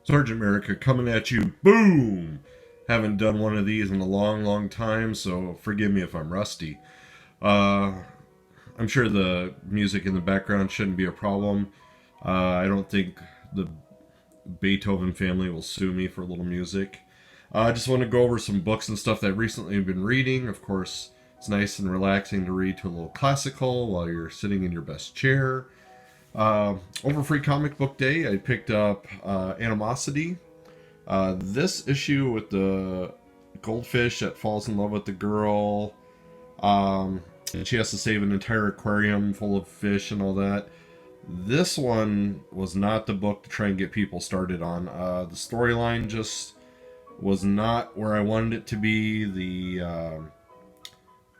Sergeant America coming at you. Boom! Haven't done one of these in a long, long time, so forgive me if I'm rusty. Uh, I'm sure the music in the background shouldn't be a problem. I don't think the Beethoven family will sue me for a little music. I just want to go over some books and stuff that I've recently been reading. Of course, it's nice and relaxing to read to a little classical while you're sitting in your best chair. Over Free Comic Book Day, I picked up Animosity. This issue with the goldfish that falls in love with the girl, and she has to save an entire aquarium full of fish and all that. This one was not the book to try and get people started on. The storyline just was not where I wanted it to be. The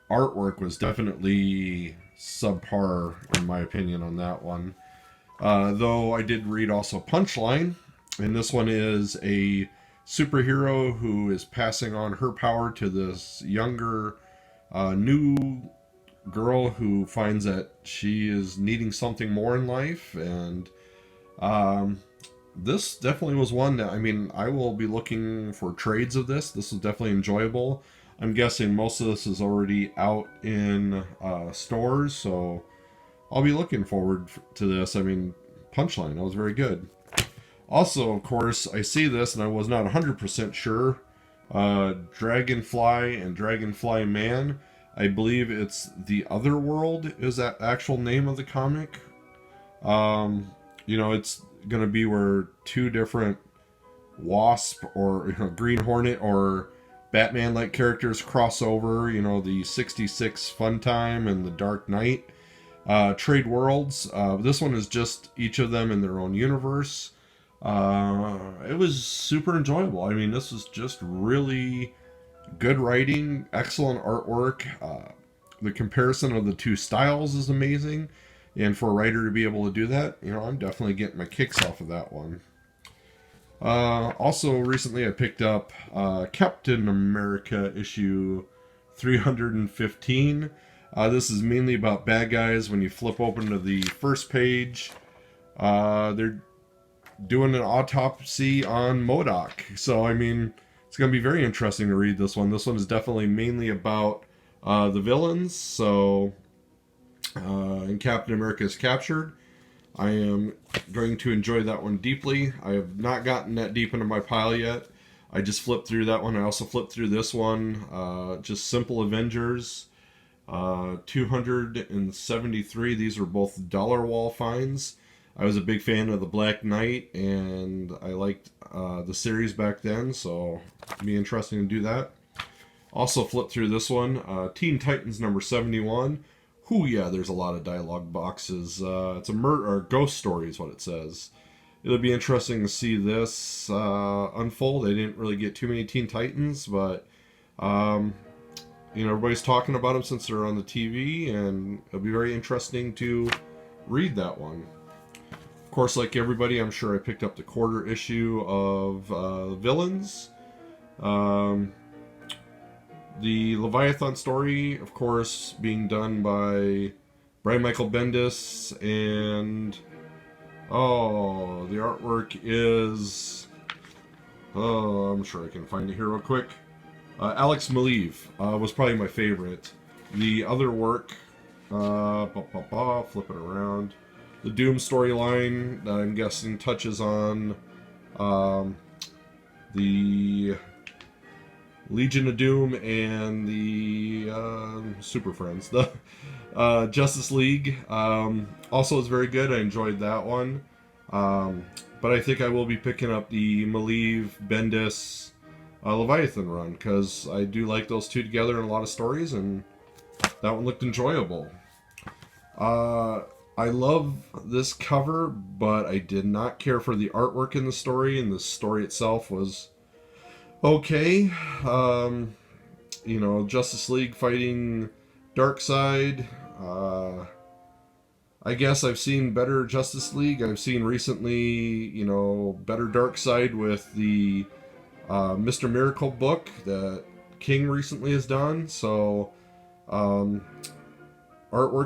artwork was definitely subpar, in my opinion, on that one. Though I did read also Punchline, and this one is a superhero who is passing on her power to this younger, new girl who finds that she is needing something more in life. And this definitely was one that, I mean, I will be looking for trades of this. This is definitely enjoyable. I'm guessing most of this is already out in stores, so I'll be looking forward to this. I mean, Punchline, that was very good. Also, of course, I see this and I was not 100% sure. Dragonfly and Dragonfly Man. I believe it's The Other World is that actual name of the comic. It's going to be where two different Wasp or Green Hornet or Batman-like characters cross over. The 66 Fun Time and the Dark Knight. Trade worlds. This one is just each of them in their own universe. It was super enjoyable. I mean, this is just really good writing, excellent artwork. The comparison of the two styles is amazing. And for a writer to be able to do that, I'm definitely getting my kicks off of that one. Also, recently I picked up Captain America issue 315. This is mainly about bad guys. When you flip open to the first page, they're doing an autopsy on MODOK. So, I mean, it's going to be very interesting to read this one. This one is definitely mainly about the villains. So, and Captain America is captured. I am going to enjoy that one deeply. I have not gotten that deep into my pile yet. I just flipped through that one. I also flipped through this one. Just Simple Avengers. 273. These are both dollar wall finds. I was a big fan of the Black Knight, and I liked the series back then, so it'll be interesting to do that. Also flip through this one, Teen Titans number 71. Whoo, yeah, there's a lot of dialogue boxes. It's a murder or ghost story is what it says. It'll be interesting to see this unfold. I didn't really get too many Teen Titans, but everybody's talking about them since they're on the TV, and it'll be very interesting to read that one. Of course, like everybody, I'm sure I picked up the quarter issue of Villains. The Leviathan story, of course, being done by Brian Michael Bendis, and the artwork is, I'm sure I can find it here real quick. Alex Maleev was probably my favorite. The other work, flip it around. The Doom storyline that I'm guessing touches on the Legion of Doom and the Super Friends. The Justice League also is very good. I enjoyed that one. But I think I will be picking up the Maleev Bendis Leviathan run, because I do like those two together in a lot of stories, and that one looked enjoyable. I love this cover, but I did not care for the artwork in the story, and the story itself was okay. Justice League fighting Darkseid. I guess I've seen better Justice League. I've seen recently, better Darkseid with the Mr. Miracle book that King recently has done. So, artwork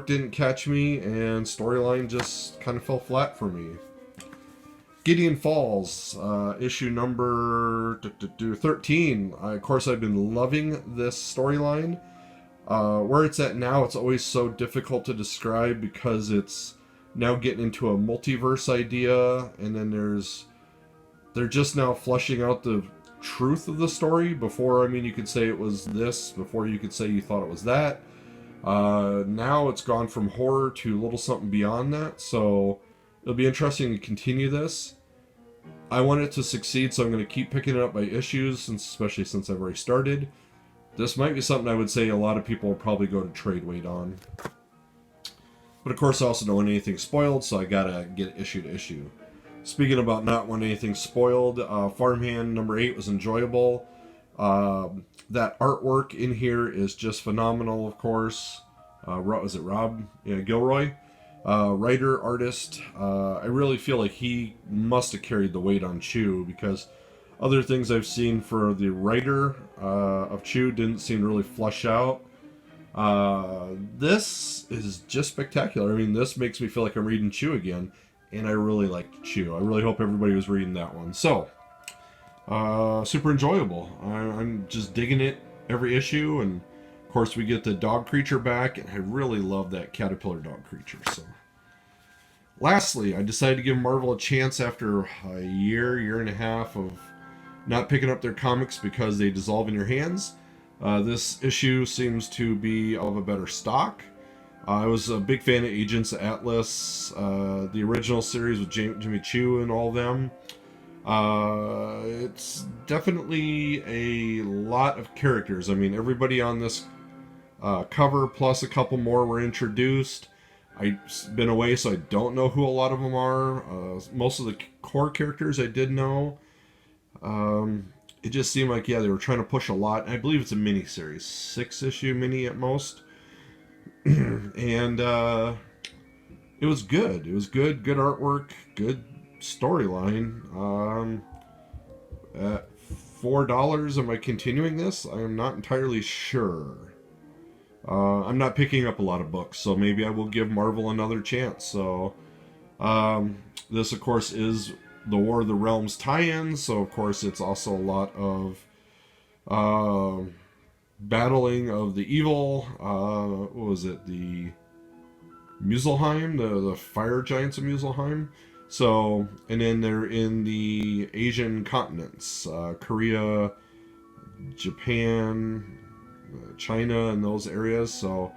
didn't catch me, and storyline just kind of fell flat for me. Gideon Falls, issue number 13. Of course, I've been loving this storyline. Where it's at now, it's always so difficult to describe because it's now getting into a multiverse idea, and then they're just now fleshing out the truth of the story. Before, I mean, you could say it was this. Before, you could say you thought it was that. Now it's gone from horror to a little something beyond that, so it'll be interesting to continue this. I want it to succeed, so I'm going to keep picking it up by issues, especially since I've already started. This might be something I would say a lot of people will probably go to trade weight on. But of course I also don't want anything spoiled, so I gotta get issue to issue. Speaking about not wanting anything spoiled, Farmhand number 8 was enjoyable. That artwork in here is just phenomenal, of course. Was it Rob Gilroy? Writer, artist. I really feel like he must have carried the weight on Chew, because other things I've seen for the writer of Chew didn't seem to really flush out. This is just spectacular. I mean, this makes me feel like I'm reading Chew again, and I really liked Chew. I really hope everybody was reading that one. So, super enjoyable. I'm just digging it every issue, and of course we get the dog creature back, and I really love that caterpillar dog creature. So, lastly, I decided to give Marvel a chance after a year and a half of not picking up their comics because they dissolve in your hands. This issue seems to be of a better stock. I was a big fan of Agents of Atlas, the original series with Jimmy Choo and all of them. It's definitely a lot of characters. I mean, everybody on this cover plus a couple more were introduced. I've been away, so I don't know who a lot of them are. Most of the core characters I did know. It just seemed like, yeah, they were trying to push a lot. I believe it's a mini series, 6-issue mini at most. And it was good. It was good artwork, good storyline. At $4, am I continuing this? I am not entirely sure. I'm not picking up a lot of books, so maybe I will give Marvel another chance. So this, of course, is the War of the Realms tie-in, so of course it's also a lot of battling of the evil. What was it? The Muspelheim, the fire giants of Muspelheim. So, and then they're in the Asian continents, Korea, Japan, China, and those areas. So,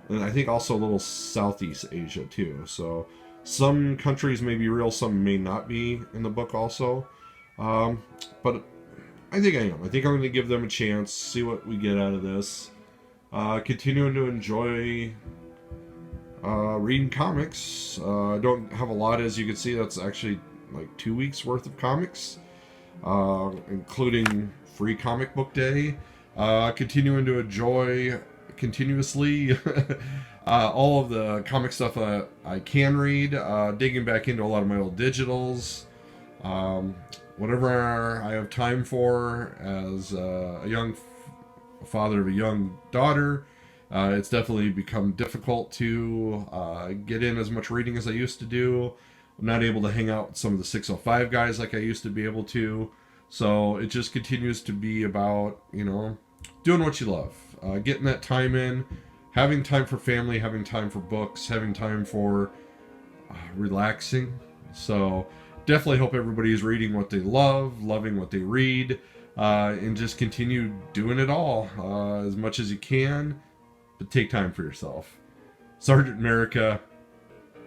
and I think also a little Southeast Asia too. So, some countries may be real, some may not be in the book also. But I think I am. I think I'm going to give them a chance, see what we get out of this. Continuing to enjoy reading comics. I don't have a lot, as you can see. That's actually like 2 weeks worth of comics, including free comic book day. Continuing to enjoy continuously all of the comic stuff I can read, digging back into a lot of my old digitals, whatever I have time for as a young father of a young daughter. It's definitely become difficult to get in as much reading as I used to do. I'm not able to hang out with some of the 605 guys like I used to be able to. So it just continues to be about, doing what you love, getting that time in, having time for family, having time for books, having time for relaxing. So definitely hope everybody is reading what they love, loving what they read, and just continue doing it all as much as you can, but take time for yourself. Sergeant America,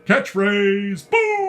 catchphrase, boom!